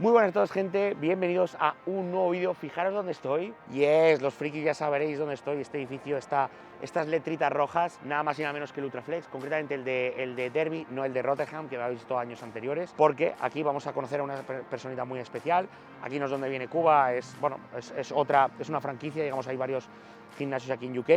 Muy buenas a todos, gente, bienvenidos a un nuevo vídeo. Fijaros dónde estoy. Yes, los frikis ya sabréis dónde estoy. Este edificio está, estas letritas rojas, nada más y nada menos que el Ultraflex, concretamente el de Derby, no el de Rotterdam, que habéis visto años anteriores, porque aquí vamos a conocer a una personita muy especial. Aquí no es donde viene Cuba, es una franquicia, digamos, hay varios gimnasios aquí en UK.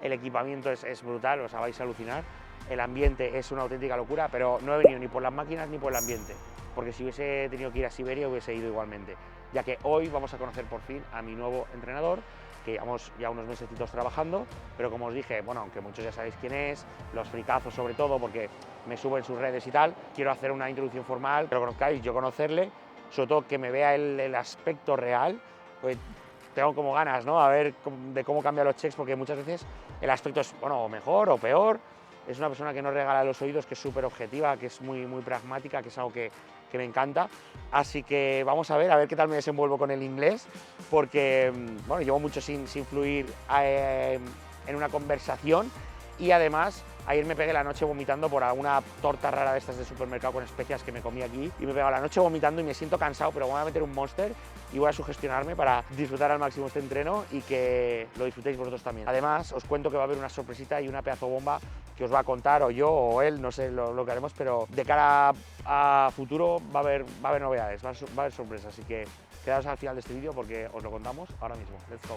El equipamiento es brutal, os vais a alucinar. El ambiente es una auténtica locura, pero no he venido ni por las máquinas ni por el ambiente, porque si hubiese tenido que ir a Siberia hubiese ido igualmente, ya que hoy vamos a conocer por fin a mi nuevo entrenador, que llevamos ya unos mesecitos trabajando, pero como os dije, bueno, aunque muchos ya sabéis quién es, los fricazos sobre todo, porque me subo en sus redes y tal, quiero hacer una introducción formal, que lo conozcáis, yo conocerle, sobre todo que me vea el aspecto real, pues tengo como ganas, ¿no? A ver de cómo cambian los checks, porque muchas veces el aspecto es, bueno, mejor o peor. Es una persona que no regala los oídos, que es súper objetiva, que es muy pragmática, que es algo que me encanta. Así que vamos a ver qué tal me desenvuelvo con el inglés, porque bueno, llevo mucho sin fluir en una conversación, y además ayer me pegué la noche vomitando por alguna torta rara de estas de supermercado con especias que me comí aquí, y me pegado la noche vomitando y me siento cansado, pero voy a meter un Monster y voy a sugestionarme para disfrutar al máximo este entreno y que lo disfrutéis vosotros también. Además, os cuento que va a haber una sorpresita y una pedazo bomba que os va a contar, o yo o él, no sé lo que haremos, pero de cara a futuro va a haber novedades, va a haber sorpresas, así que quedaos al final de este vídeo porque os lo contamos ahora mismo. Let's go.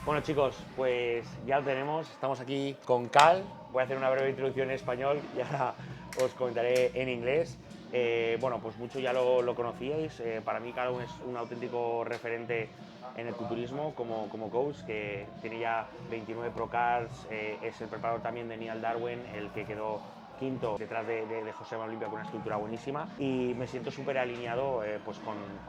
Bueno, chicos, pues ya lo tenemos, estamos aquí con Cal. Voy a hacer una breve introducción en español y ahora os comentaré en inglés. Bueno, pues mucho ya lo conocíais. Para mí Cal es un auténtico referente en el culturismo como coach, que tiene ya 29 Procars, es el preparador también de Neil Darwin, el que quedó quinto detrás de José Olimpia, con una escultura buenísima, y me siento súper alineado pues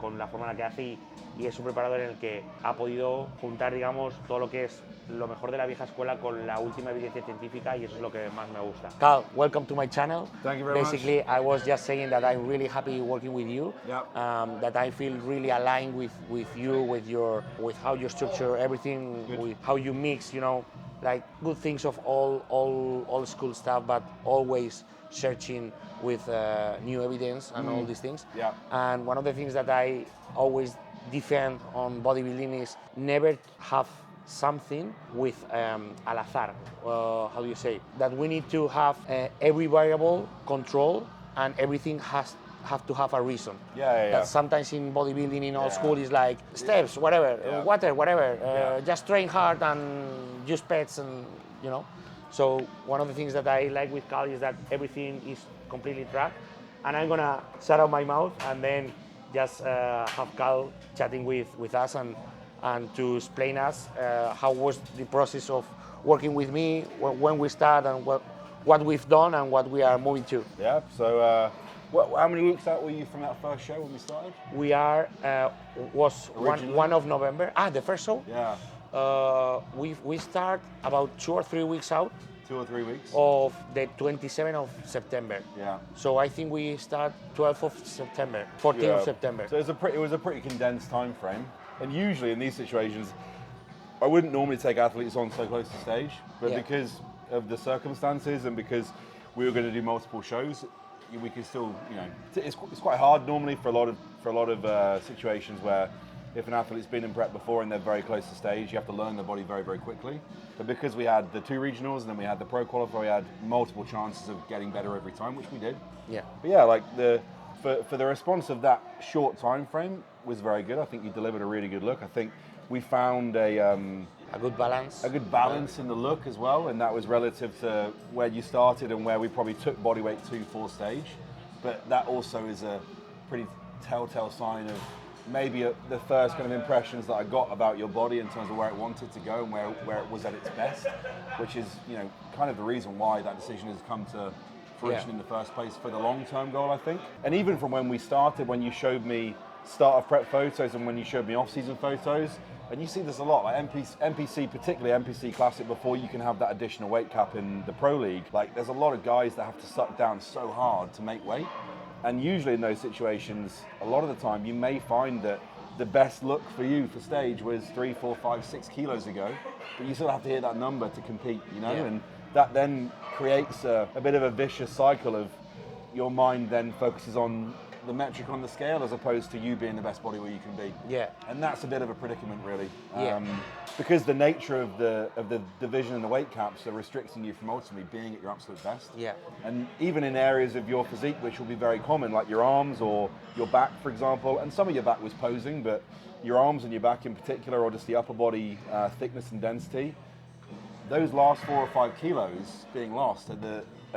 con la forma en la que hace, y es un preparador en el que ha podido juntar, digamos, todo lo que es lo mejor de la vieja escuela con la última evidencia científica, y eso es lo que más me gusta. Carl, welcome to my channel. Thank you very Basically, much. I was just saying that I'm really happy working with you. Yep. That I feel really aligned with you, with how you structure everything, Good. with how you mix, you know, like good things of all school stuff, but always searching with new evidence and all these things. Yeah. And one of the things that I always defend on bodybuilding is never have something with al azar. How do you say? That we need to have every variable control, and everything have to have a reason. Yeah. That sometimes in bodybuilding in old school is like steps, whatever, water, whatever. Just train hard and use pets, and you know. So one of the things that I like with Cal is that everything is completely tracked, and I'm gonna shut out my mouth and then just have Cal chatting with us and to explain us how was the process of working with me, when we start, and what we've done and what we are moving to. Yeah. So, how many weeks out were you from that first show when we started? We are was one of November. The first show. Yeah. We start about 2 or 3 weeks out 2 or 3 weeks. of the 27th of September. Yeah. So I think we start 12th of September, 14th of September. So it was a pretty condensed time frame. And usually in these situations, I wouldn't normally take athletes on so close to stage, but because of the circumstances and because we were going to do multiple shows, we could still, you know, it's quite hard normally for a lot of situations where if an athlete's been in prep before and they're very close to stage, you have to learn the body very quickly. But because we had the 2 regionals and then we had the pro qualifier, we had multiple chances of getting better every time, which we did. Yeah. But yeah, like for the response of that short time frame was very good. I think you delivered a really good look. I think we found a good balance. A good balance in the look as well, and that was relative to where you started and where we probably took body weight to for stage. But that also is a pretty telltale sign of maybe the first kind of impressions that I got about your body in terms of where it wanted to go and where it was at its best, which is, you know, kind of the reason why that decision has come to fruition in the first place for the long-term goal, I think. And even from when we started, when you showed me start of prep photos and when you showed me off-season photos, and you see this a lot, like NPC, particularly NPC Classic, before you can have that additional weight cap in the Pro League, like there's a lot of guys that have to suck down so hard to make weight. And usually in those situations, a lot of the time you may find that the best look for you for stage was 3, 4, 5, 6 kilos ago, but you still have to hit that number to compete, you know, and that then creates a bit of a vicious cycle of your mind then focuses on the metric on the scale as opposed to you being the best body where you can be. Yeah. And that's a bit of a predicament, really. Yeah. Because the nature of the division and the weight caps are restricting you from ultimately being at your absolute best. Yeah. And even in areas of your physique which will be very common, like your arms or your back, for example, and some of your back was posing, but your arms and your back in particular, or just the upper body thickness and density, those last 4 or 5 kilos being lost are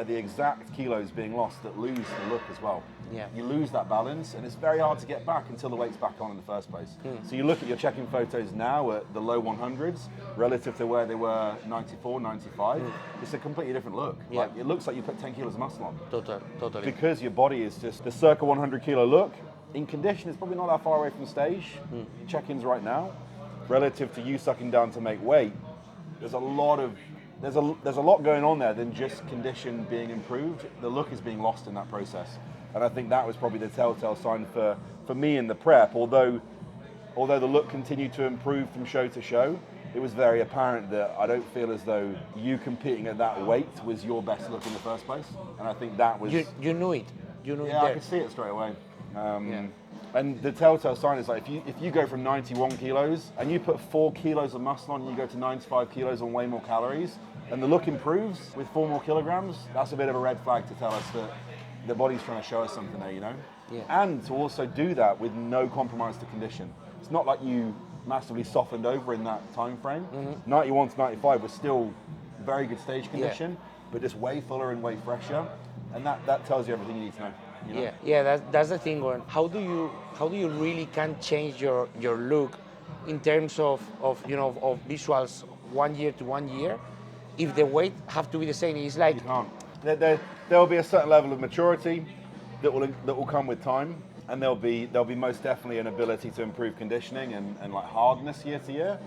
the exact kilos being lost that lose the look as well. Yeah. You lose that balance, and it's very hard to get back until the weight's back on in the first place. So you look at your check-in photos now at the low 100s relative to where they were 94, 95. It's a completely different look. Yeah. Like, it looks like you put 10 kilos of muscle on. Totally. Because your body is just the circa 100 kilo look. In condition, it's probably not that far away from stage. Check-ins right now, relative to you sucking down to make weight, there's a lot going on there than just condition being improved. The look is being lost in that process. And I think that was probably the telltale sign for me in the prep. Although the look continued to improve from show to show, it was very apparent that I don't feel as though you competing at that weight was your best look in the first place. And I think that was... You knew it. Yeah, I could see it straight away. And the telltale sign is like if you go from 91 kilos and you put 4 kilos of muscle on and you go to 95 kilos on way more calories and the look improves with 4 more kilograms, that's a bit of a red flag to tell us that the body's trying to show us something there, you know? Yeah. And to also do that with no compromise to condition. It's not like you massively softened over in that time frame. 91 to 95 was still very good stage condition, but just way fuller and way fresher. And that tells you everything you need to know. You know? Yeah. That's the thing. How do you really can change your look in terms of visuals 1 year to 1 year if the weight have to be the same? It's like you can't. There will be a certain level of maturity that will come with time, and there'll be most definitely an ability to improve conditioning and like hardness year to year.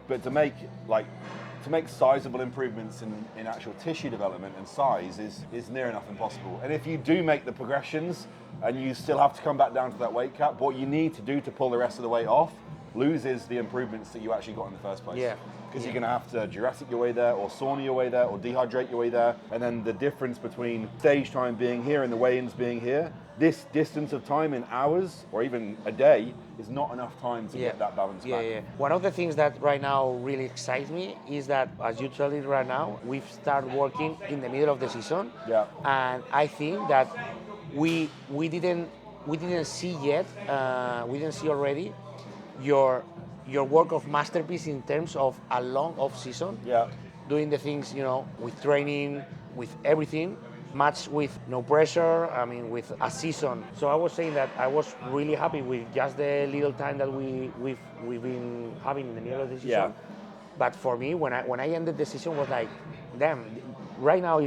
But to make sizable improvements in actual tissue development and size is near enough impossible. And if you do make the progressions and you still have to come back down to that weight cap, what you need to do to pull the rest of the weight off loses the improvements that you actually got in the first place. Yeah. Because you're going to have to Jurassic your way there, or sauna your way there, or dehydrate your way there. And then the difference between stage time being here and the weigh-ins being here, this distance of time in hours or even a day is not enough time to get that balance back. Yeah. One of the things that right now really excites me is that, as you tell it right now, we've started working in the middle of the season. Yeah. And I think that we didn't see yet, we didn't see already your work of masterpiece in terms of a long off season. Yeah. Doing the things, with training, with everything, matched with no pressure, with a season. So I was saying that I was really happy with just the little time that we've been having in the middle of the season. Yeah. But for me, when I ended the season, was like, damn, right now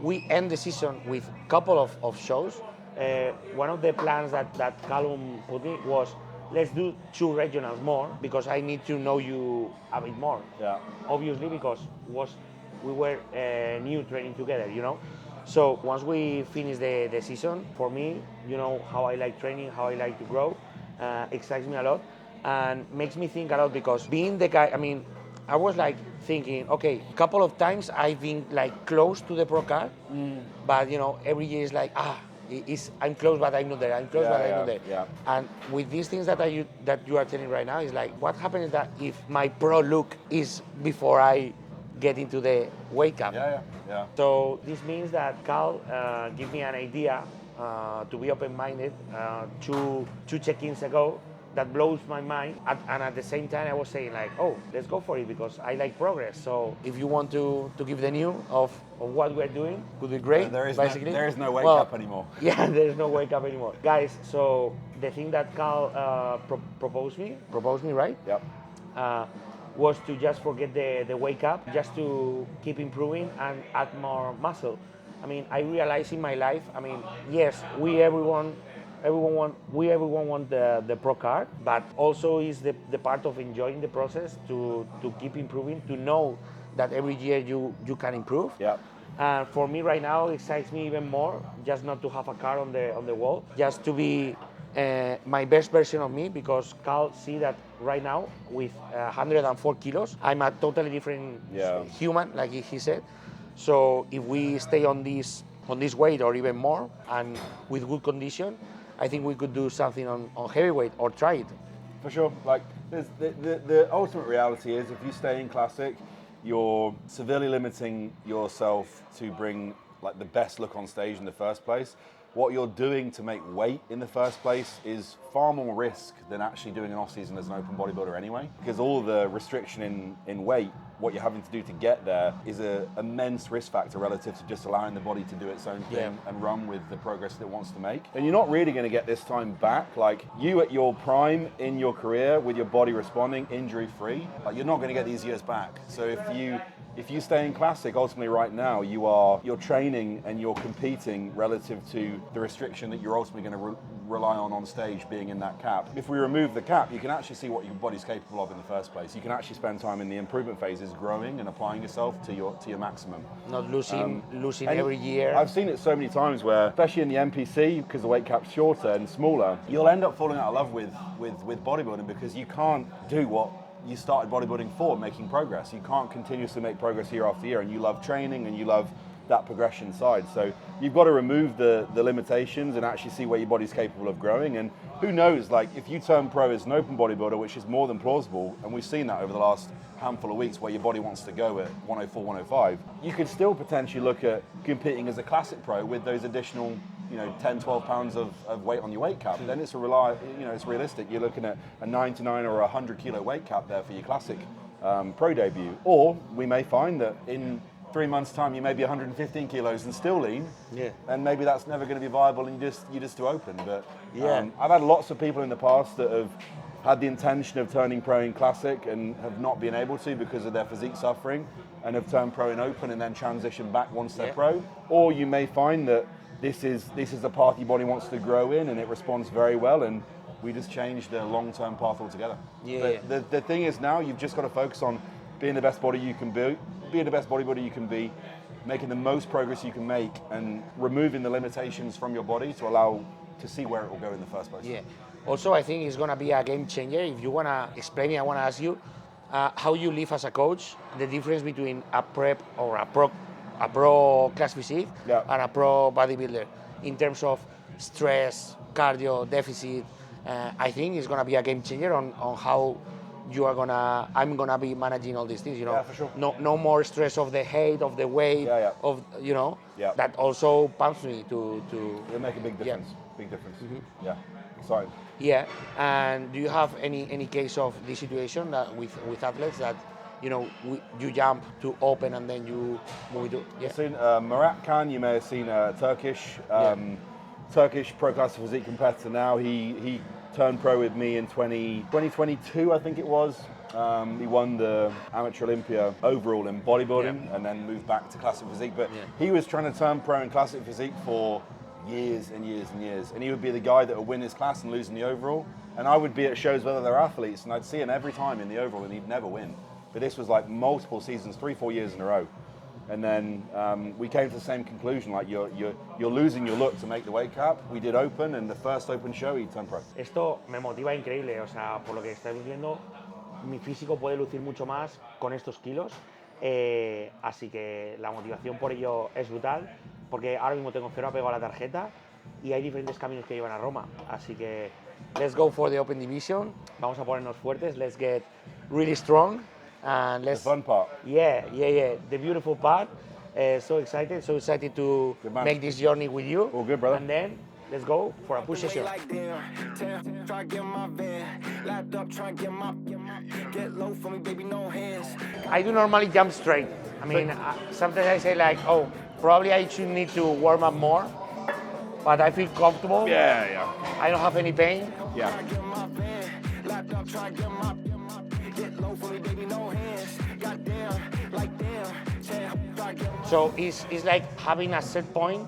we end the season with a couple of shows. One of the plans that Callum put in was, let's do 2 regionals more because I need to know you a bit more. Yeah. Obviously, because we were new training together, So once we finish the season, for me, how I like training, how I like to grow, excites me a lot and makes me think a lot because being the guy, I was like thinking, okay, a couple of times I've been like close to the pro card, but every year is like, I'm close, but I'm not there. I'm close, but I'm not there. Yeah. And with these things that you are telling right now, is like, what happens that if my pro look is before I get into the weight cap? Yeah. So this means that Cal gave me an idea to be open-minded 2 check-ins ago that blows my mind. And at the same time, I was saying like, oh, let's go for it because I like progress. So if you want to give the news of what we're doing, could be great. There is no weight cap anymore. Yeah, there is no weight cap anymore. Guys, so the thing that Cal proposed me, right? Yep. Was to just forget the weight cap, just to keep improving and add more muscle. I realized in my life, yes, everyone want the pro card, but also is the part of enjoying the process to keep improving, to know that every year you can improve. Yeah. And for me right now, it excites me even more just not to have a card on the wall, just to be my best version of me, because Carl see that right now with 104 kilos, I'm a totally different human, like he said. So if we stay on this weight or even more and with good condition, I think we could do something on heavyweight or try it. For sure. Like the ultimate reality is if you stay in classic, you're severely limiting yourself to bring like the best look on stage in the first place. What you're doing to make weight in the first place is far more risk than actually doing an off-season as an open bodybuilder anyway, because all the restriction in weight, what you're having to do to get there is an immense risk factor relative to just allowing the body to do its own thing and run with the progress that it wants to make. And you're not really going to get this time back. Like you at your prime in your career with your body responding injury-free, like you're not going to get these years back. So if you stay in classic, ultimately right now, you're training and you're competing relative to the restriction that you're ultimately going to rely on stage being in that cap. If we remove the cap, you can actually see what your body's capable of in the first place. You can actually spend time in the improvement phases growing and applying yourself to your maximum. Not losing every year. I've seen it so many times where, especially in the NPC, because the weight cap's shorter and smaller, you'll end up falling out of love with bodybuilding because you can't do what you started bodybuilding for, making progress. You can't continuously make progress year after year, and you love training and you love that progression side. So you've got to remove the limitations and actually see where your body's capable of growing. And who knows, like if you turn pro as an open bodybuilder, which is more than plausible, and we've seen that over the last handful of weeks where your body wants to go at 104, 105, you could still potentially look at competing as a classic pro with those additional 10, 12 pounds of weight on your weight cap. Then it's it's realistic. You're looking at a 99 or 100 kilo weight cap there for your classic pro debut. Or we may find that in 3 months' time you may be 115 kilos and still lean, and maybe that's never going to be viable and you're just too open. But I've had lots of people in the past that have had the intention of turning pro in classic and have not been able to because of their physique suffering, and have turned pro in open and then transitioned back once they're pro. Or you may find that this is the path your body wants to grow in and it responds very well, and we just change the long-term path altogether. But the thing is now you've just got to focus on being the best body you can be, being the best bodybuilder you can be, making the most progress you can make, and removing the limitations from your body to allow to see where it will go in the first place. Also, I think it's going to be a game changer. If you want to explain it, I want to ask you how you live as a coach, the difference between a prep or a pro class physique and a pro bodybuilder in terms of stress, cardio, deficit. I think it's going to be a game changer on how I'm gonna be managing all these things, for sure. No more stress of the height, of the weight, of that also pumps me to. It'll make a big difference. Big difference. Yeah, exciting. Yeah, and do you have any case of this situation that with athletes that you jump to open and then you move to? You've seen Murat Khan. You may have seen Turkish pro class physique competitor. Now he turned pro with me in 2022, I think it was. He won the Amateur Olympia overall in bodybuilding and then moved back to classic physique. But he was trying to turn pro in classic physique for years and years and years. And he would be the guy that would win his class and lose in the overall. And I would be at shows with other athletes and I'd see him every time in the overall and he'd never win. But this was like multiple seasons, 3-4 years in a row. And then we came to the same conclusion, like you're losing your look to make the weight cap. We did open, and the first open show he turned pro. Esto me motiva increíble, o sea, por lo que estáis diciendo, mi físico puede lucir mucho más con estos kilos, así que la motivación por ello es brutal, porque ahora mismo tengo 0 apego a la tarjeta y hay diferentes caminos que llevan a Roma, así que let's go for the open division, vamos a ponernos fuertes, let's get really strong. And let's, the fun part. Yeah. The beautiful part. So excited to make this journey with you. All good, brother. And then let's go for a push session. I do normally jump straight. I mean, sometimes I say like, oh, probably I should need to warm up more, but I feel comfortable. Yeah. I don't have any pain. Yeah. So it's like having a set point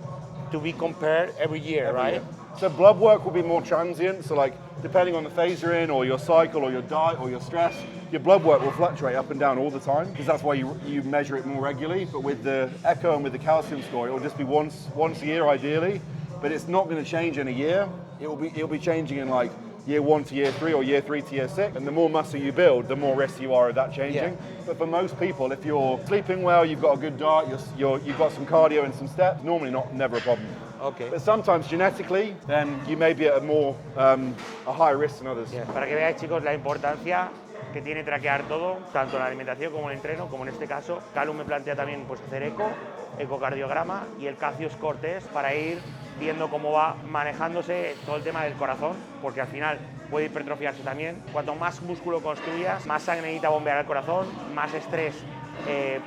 to be compared every year, right? Year. So blood work will be more transient. So like depending on the phase you're in or your cycle or your diet or your stress, your blood work will fluctuate up and down all the time because that's why you measure it more regularly. But with the echo and with the calcium score, it will just be once a year ideally. But it's not going to change in a year. it'll be changing in like year 1 to year 3 or year 3 to year 6. And the more muscle you build, the more risk you are of that changing. Yeah. But for most people, if you're sleeping well, you've got a good diet, you've got some cardio and some steps, normally never a problem. Okay. But sometimes genetically, then you may be at a higher risk than others. Yeah. Para que veáis, chicos, la importancia que tiene traquear todo, tanto la alimentación como el entreno, como en este caso. Calum me plantea también pues, hacer ecocardiograma y el Cacius Cortés para ir viendo cómo va manejándose todo el tema del corazón, porque al final puede hipertrofiarse también. Cuanto más músculo construyas, más sangre necesita bombear al corazón, más estrés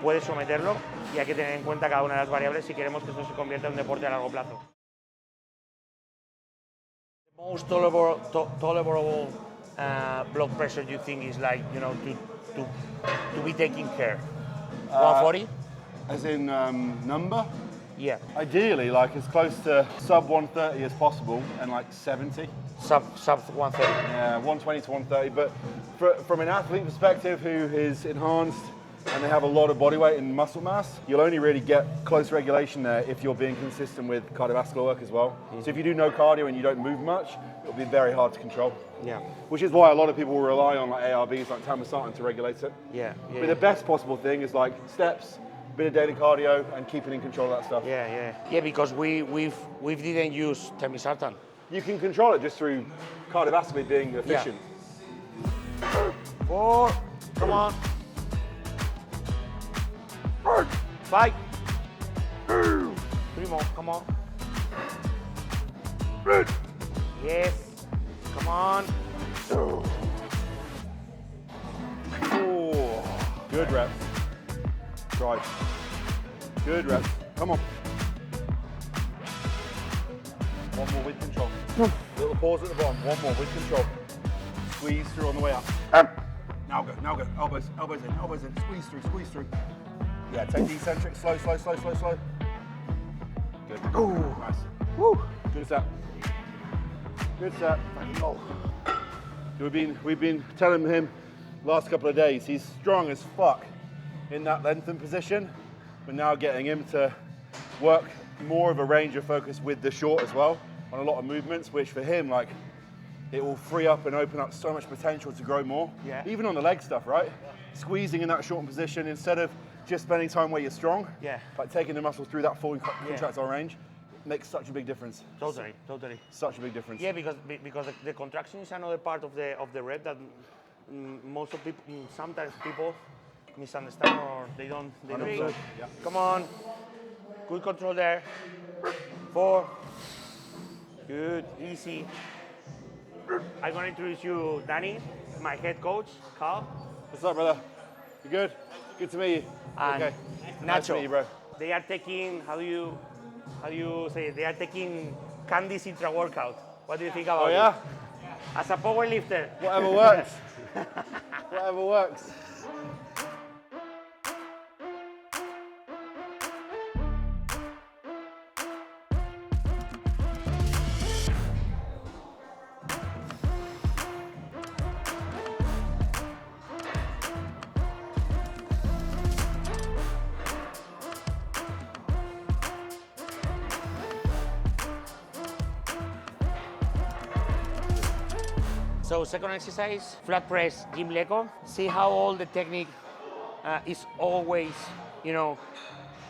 puedes someterlo, y hay que tener en cuenta cada una de las variables si queremos que esto se convierta en un deporte a largo plazo. The most tolerable blood pressure you think is like, you know, to be taking care? 140? As in number? Yeah. Ideally, like as close to sub 130 as possible, and like 70. Sub 130. Yeah, 120 to 130. But from an athlete perspective who is enhanced and they have a lot of body weight and muscle mass, you'll only really get close regulation there if you're being consistent with cardiovascular work as well. So if you do no cardio and you don't move much, it'll be very hard to control. Yeah. Which is why a lot of people will rely on like ARBs, like Tamasatan, to regulate it. Yeah. But the best possible thing is like steps, bit of daily cardio, and keeping in control of that stuff. Yeah, because we didn't use Temisartan. You can control it just through cardiovascularly being efficient. Yeah. 4, come on. 5. 3 more, come on. Yes, come on. Oh, good reps. Drive. Good reps. Come on. One more with control. Little pause at the bottom. One more with control. Squeeze through on the way up. Now go. Elbows in. Squeeze through. Yeah, take the eccentric. Slow. Good. Ooh. Nice. Woo. Good set. Oh. We've been telling him last couple of days he's strong as fuck in that lengthened position. We're now getting him to work more of a range of focus with the short as well on a lot of movements, which for him, like, it will free up and open up so much potential to grow more. Yeah. Even on the leg stuff, right? Yeah. Squeezing in that shortened position instead of just spending time where you're strong. Yeah. Like taking the muscle through that full contractile range makes such a big difference. Totally. Such a big difference. Yeah, because the contraction is another part of the rep that most of people, sometimes people misunderstand or they don't. Yeah. Come on. Good control there. 4. Good, easy. I'm going to introduce you, Danny, my head coach, Carl. What's up, brother? You good? Good to meet you. And okay. Nacho. Nice to meet you, bro. They are taking, how do you say it? They are taking Candy's intra-workout. What do you think about it? Oh, yeah? As a power lifter. Whatever works. Whatever works. So second exercise, flat press, gym Leco. See how all the technique is always, you know,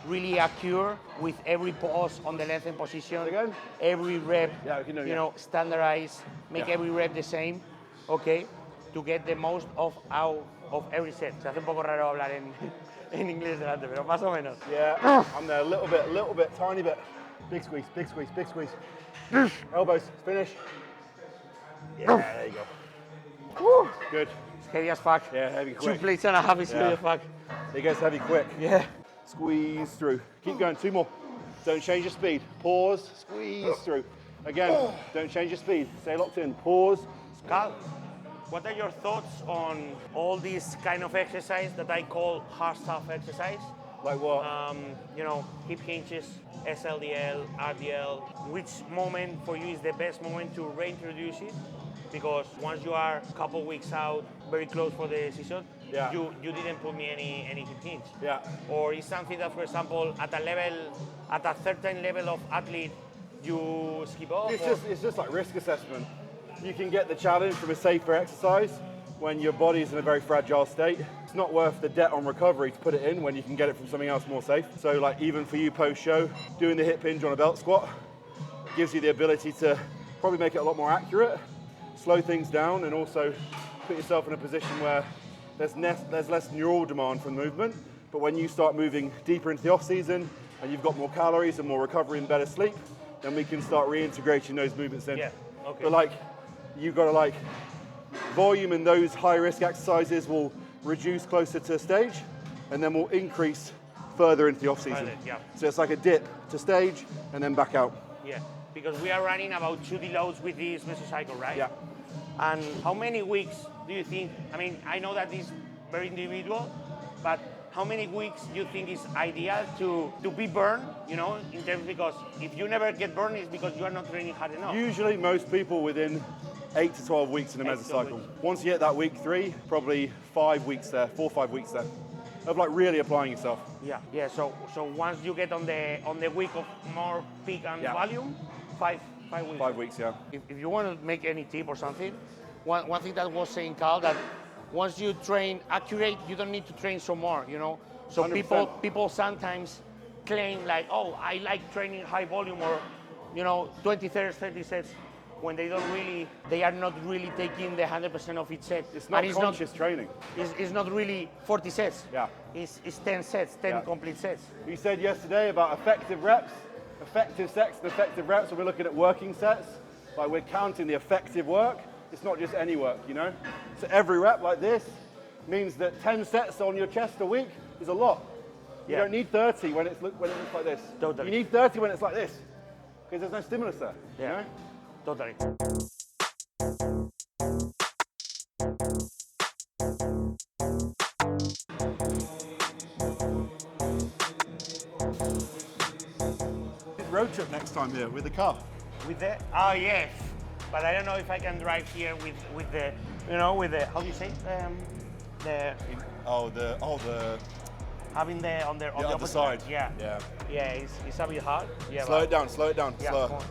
really accurate with every pause on the lengthened position. Again? Every rep, Yeah, we can do it, you know, standardize, make every rep the same, okay, to get the most of every set. Se hace un poco raro hablar en inglés delante, pero más o menos. Yeah, I'm there a little bit, tiny bit. Big squeeze. Elbows, finish. Yeah, there you go. Woo. Good. It's heavy as fuck. Yeah, heavy quick. 2 plates and a half is heavy as fuck. It gets heavy quick. Yeah. Squeeze through. Keep going, 2 more. Don't change your speed. Pause, squeeze through. Again, don't change your speed. Stay locked in. Pause. Carl, what are your thoughts on all these kind of exercise that I call hard stuff exercise? Like what? You know, hip hinges, SLDL, RDL. Which moment for you is the best moment to reintroduce it? Because once you are a couple weeks out, very close for the season, you didn't put me any hip hinge. Yeah. Or is something that, for example, at a certain level of athlete, you skip off? It's just like risk assessment. You can get the challenge from a safer exercise when your body's in a very fragile state. It's not worth the debt on recovery to put it in when you can get it from something else more safe. So like even for you post-show, doing the hip hinge on a belt squat gives you the ability to probably make it a lot more accurate, slow things down, and also put yourself in a position where there's less neural demand from movement. But when you start moving deeper into the off season and you've got more calories and more recovery and better sleep, then we can start reintegrating those movements in. Yeah, okay. But like, you've got to like, volume in those high risk exercises will reduce closer to stage and then will increase further into the off season. Yeah. So it's like a dip to stage and then back out. Yeah, because we are running about 2 deloads with this mesocycle, right? Yeah. And how many weeks do you think, I mean, I know that is very individual, but how many weeks do you think is ideal to be burned, you know, in terms, because if you never get burned, it's because you are not training hard enough. Usually most people within 8 to 12 weeks in a mesocycle. Once you hit that week 3, probably 5 weeks there, 4 or 5 weeks there, of like really applying yourself. Yeah, yeah. So once you get on the week of more peak and volume, 5 weeks. 5 weeks, yeah. If you want to make any tip or something, one thing that was saying Carl, that once you train accurate, you don't need to train some more, you know. So 100%. people sometimes claim like, oh, I like training high volume, or, you know, 20 sets, 30 sets, when they are not really taking the 100% of each set. It's not conscious training. It's not really 40 sets. Yeah. It's 10 sets, 10 complete sets. You said yesterday about effective reps, effective sets and effective reps, when we're looking at working sets, like we're counting the effective work. It's not just any work, you know? So every rep like this means that 10 sets on your chest a week is a lot. You don't need 30 when it looks like this. Totally. You need 30 when it's like this, because there's no stimulus there, you know? Totally. Road trip next time here with the car. With the, oh yes, but I don't know if I can drive here with the, you know, with the, how do you say, having the on the other side. Yeah. It's a bit hard. Yeah. Slow it down. Yeah, slower.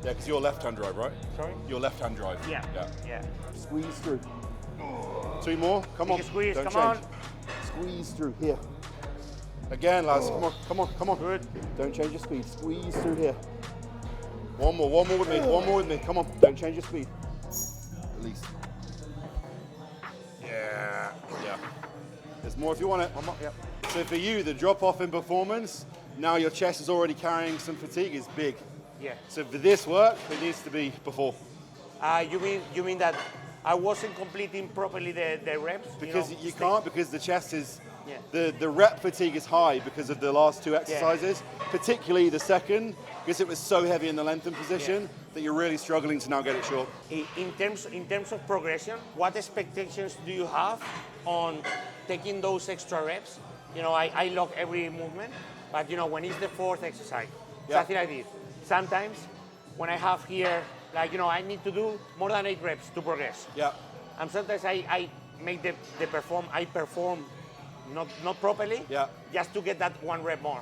Yeah, because you're left-hand drive, right? Sorry? You're left-hand drive. Yeah. Squeeze through. 2 more. Come on. Squeeze. Don't Come change. on. Squeeze through here. Again, lads. Come on. Good. Don't change your speed. Squeeze through here. One more with me. One more with me. Come on. Don't change your speed. Release. Yeah. There's more if you want it. One more. Yeah. So for you, the drop off in performance, now your chest is already carrying some fatigue, is big. Yeah. So for this work, it needs to be before. You mean that I wasn't completing properly the reps? Because you can't, because the chest is, Yeah. the rep fatigue is high because of the last 2 exercises, particularly the second, because it was so heavy in the lengthened position that you're really struggling to now get it short. In terms of progression, what expectations do you have on taking those extra reps? You know, I log every movement, but you know, when it's the 4th exercise, something like this. Sometimes when I have here, like, you know, I need to do more than 8 reps to progress. Yeah. And sometimes I make I perform not properly, just to get that 1 rep more.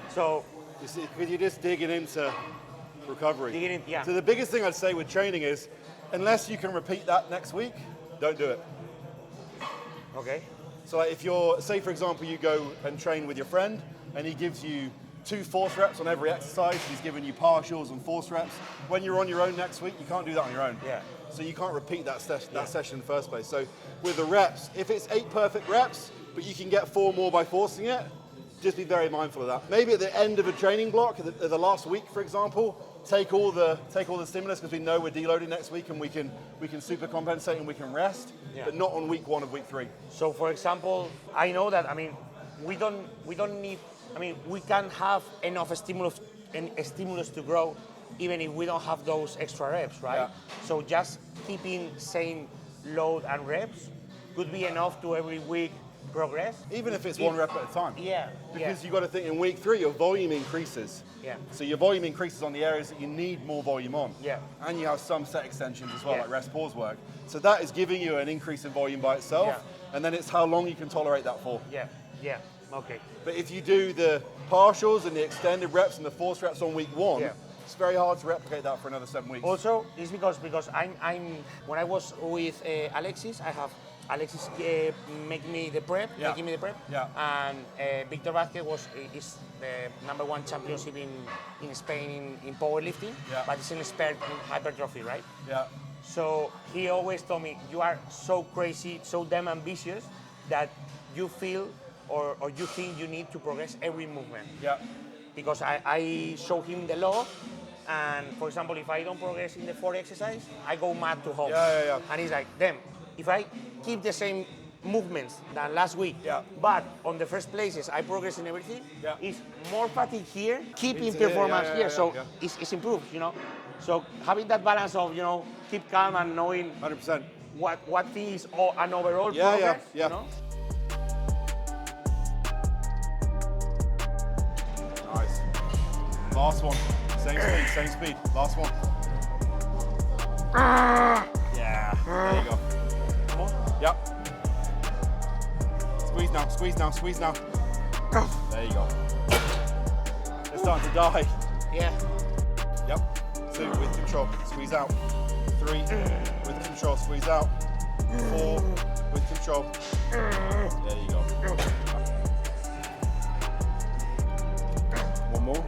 So you see, because you're just digging into recovery. Yeah. So the biggest thing I'd say with training is, unless you can repeat that next week, don't do it. Okay. So like if you're, say for example, you go and train with your friend and he gives you 2 force reps on every exercise, he's giving you partials and force reps. When you're on your own next week, you can't do that on your own. Yeah. So you can't repeat that session in the first place. So with the reps, if it's 8 perfect reps, but you can get 4 more by forcing it, just be very mindful of that. Maybe at the end of a training block, at the last week, for example, take all the stimulus, because we know we're deloading next week and we can super compensate and we can rest, but not on week 1 of week 3. So for example, I know that, I mean, we don't need, I mean, we can have enough stimulus to grow even if we don't have those extra reps, right? Yeah. So just keeping same load and reps could be enough to every week progress. Even if it's 1 rep at a time. Yeah. Because you've got to think in week 3, your volume increases. Yeah. So your volume increases on the areas that you need more volume on. Yeah. And you have some set extensions as well, like rest pause work. So that is giving you an increase in volume by itself. Yeah. And then it's how long you can tolerate that for. Yeah. Okay. But if you do the partials and the extended reps and the force reps on week 1, It's very hard to replicate that for another 7 weeks. Also, it's because I'm when I was with Alexis, I have Alexis making me the prep, Yeah. and Victor Vázquez is the #1 championship in Spain in powerlifting, but he's an expert in hypertrophy, right? Yeah. So he always told me, you are so crazy, so damn ambitious that you feel or you think you need to progress every movement. Yeah. Because I show him the law, and for example, if I don't progress in the 4 exercise, I go mad to home. Yeah. And he's like, damn, if I keep the same movements than last week, but on the first places I progress in everything, it's more fatigue here, keeping performance here, so it's improved, you know. So having that balance of, you know, keep calm and knowing 100%. what thing is an overall progress, you know. Nice. Last one. Same speed. Last one. Yeah. There you go. Come on. Yep. Squeeze now. There you go. They're starting to die. Yeah. Yep. 2 with control. Squeeze out. 3 with control. Squeeze out. 4 with control. There you go. One more.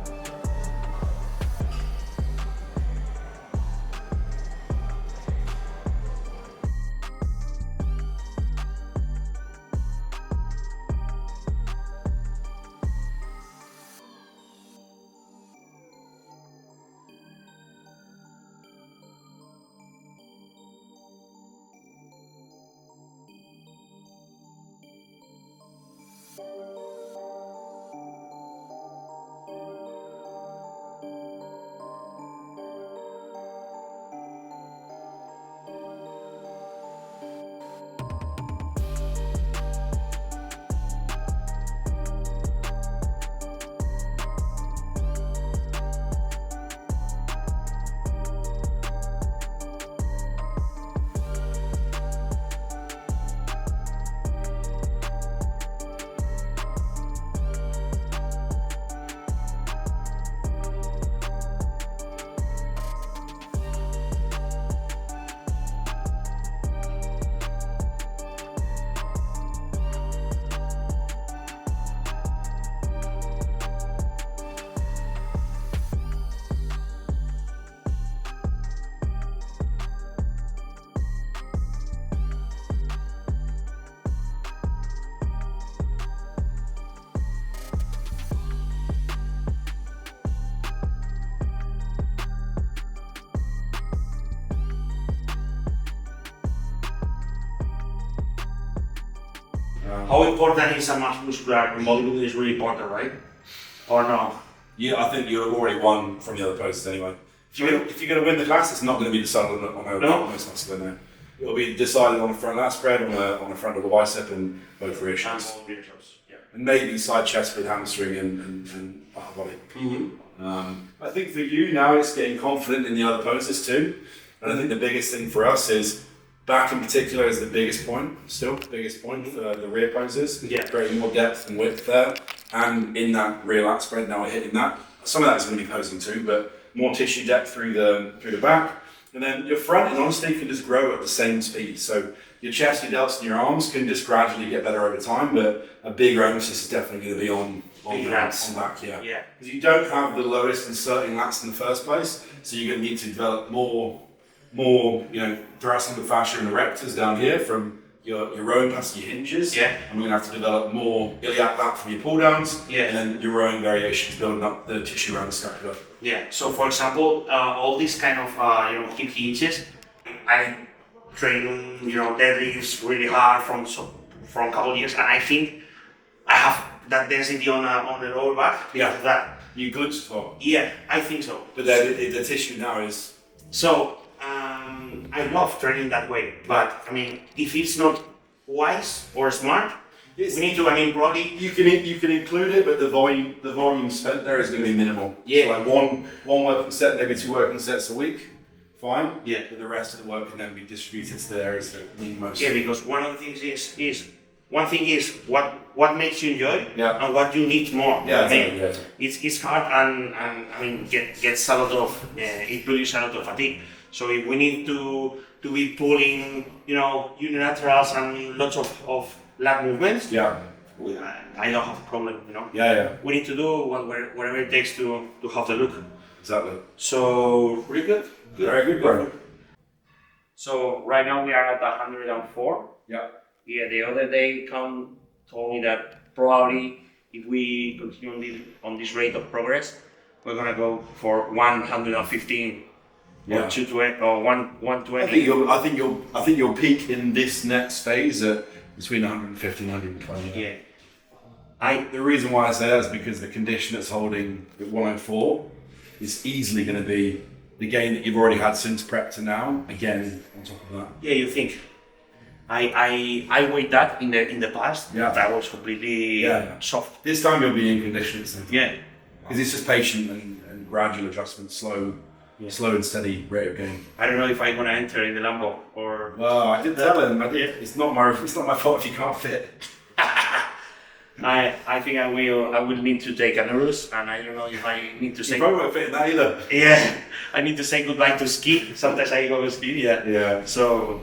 How important is a mass muscular in bodybuilding is really important, right? Or no? Yeah, I think you've already won from the other poses anyway. If you're going to win the class, it's not going to be decided on a most muscular now. It'll be decided on the front lat spread, on the front double bicep, and both rear shoulders. And maybe side chest with hamstring and upper body. I think for you now, it's getting confident in the other poses too. And I think the biggest thing for us is back in particular is the biggest point for the rear poses. Creating more depth and width there. And in that rear lat spread, now we're hitting that. Some of that is going to be posing too, but more tissue depth through the back. And then your front, in honesty, can just grow at the same speed. So your chest, your delts, and your arms can just gradually get better over time, but a bigger emphasis is definitely going to be on back, because you don't have the lowest inserting lats in the first place, so you're going to need to develop more thoracic fascia and erectors down here from your rowing past your hinges. And we're going to have to develop more iliac lat from your pull downs, and then your rowing variations building up the tissue around the scapula. So for example, all these kind of hip hinges, I train deadlifts really hard from a couple of years, and I think I have that density on the lower back because of that. You glutes for? Yeah, I think so. But the tissue now is. So I love training that way, but I mean, if it's not wise or smart, we need to. Probably you can include it, but the volume spent there is going to be minimal. So like one working set, maybe 2 working sets a week, fine. But the rest of the work can then be distributed to the areas that need most. Because one of the things is one thing is what makes you enjoy and what you need more. Yeah, I mean, exactly. it's hard and I mean gets a lot of it produces a lot of fatigue. So if we need to be pulling, unilaterals and lots of lat movements, I don't have a problem, We need to do whatever it takes to have the look. Exactly. So pretty good. Very good, bro. So right now we are at 104. Yeah. Yeah, the other day Con told me that probably if we continue on this rate of progress, we're gonna go for 115 or 220 or 120. I think you'll peak in this next phase at between 150 and 120. Yeah. The reason why I say that is because the condition it's holding at 104 is easily going to be the gain that you've already had since prep to now. Again, on top of that. Yeah, you think? I weighed that in the past. Yeah. That was completely soft. This time you'll be in condition. Yeah. Because it's just patient and gradual adjustment, slow and steady rate of gain. I don't know if I'm gonna enter in the Lambo or. Well, I did tell him. It's not my fault if you can't fit. I think I will need to take an Urus, and I don't know if I need to say. You probably won't fit in that either. Yeah, I need to say goodbye to ski. Sometimes I go to ski. Yeah. So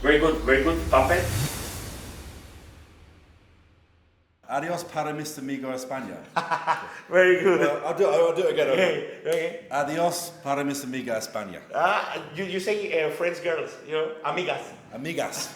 very good. Pump it. Adios para Mr. Migo España. Very good. I'll do it again. Okay. Adios para Mr. Migo España. You say French girls, amigas. Amigas.